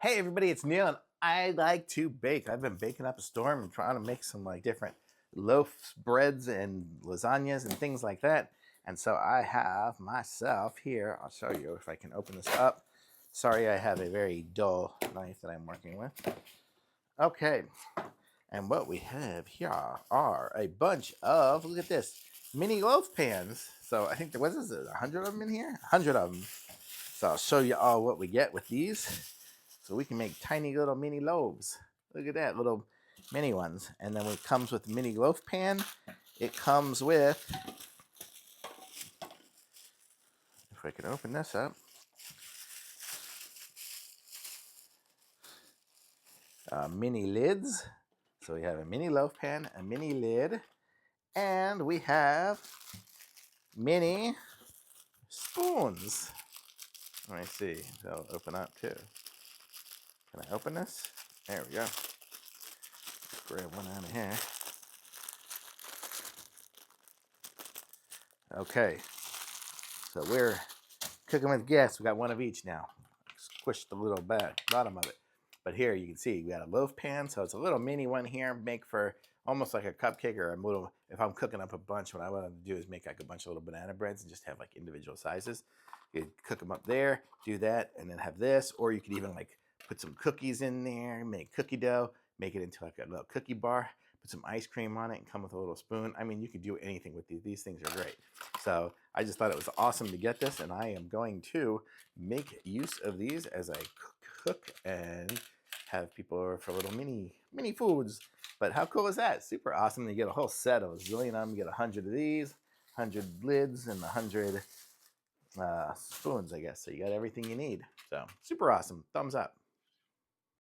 Hey everybody, it's Neil and I like to bake. I've been baking up a storm and trying to make some different loaves, breads, and lasagnas and things like that. And so I have myself here. I'll show you if I can open this up. Sorry, I have a very dull knife that I'm working with. Okay, and what we have here are a bunch of, look at this, mini loaf pans. So I think there was 100 of them in here? 100 of them. So I'll show you all what we get with these. So we can make tiny little mini loaves. Look at that, little mini ones. And then it comes with a mini loaf pan. It comes with, if I can open this up, mini lids. So we have a mini loaf pan, a mini lid, and we have mini spoons. Let me see. They'll open up too. Can I open this? There we go. Grab one out of here. Okay. So we're cooking with gas. We got one of each now. Squish the little bottom of it. But here you can see we got a loaf pan. So it's a little mini one here. Make for almost like a cupcake or a little, if I'm cooking up a bunch, what I want to do is make like a bunch of little banana breads and just have like individual sizes. You cook them up there, do that, and then have this. Or you could even like put some cookies in there, make cookie dough, make it into like a little cookie bar, put some ice cream on it, and come with a little spoon. I mean, you could do anything with these. These things are great. So I just thought it was awesome to get this, and I am going to make use of these as I cook and have people over for little mini foods. But how cool is that? Super awesome. You get a whole set of a zillion of them. You get 100 of these, 100 lids, and 100 spoons, I guess. So you got everything you need. So super awesome. Thumbs up.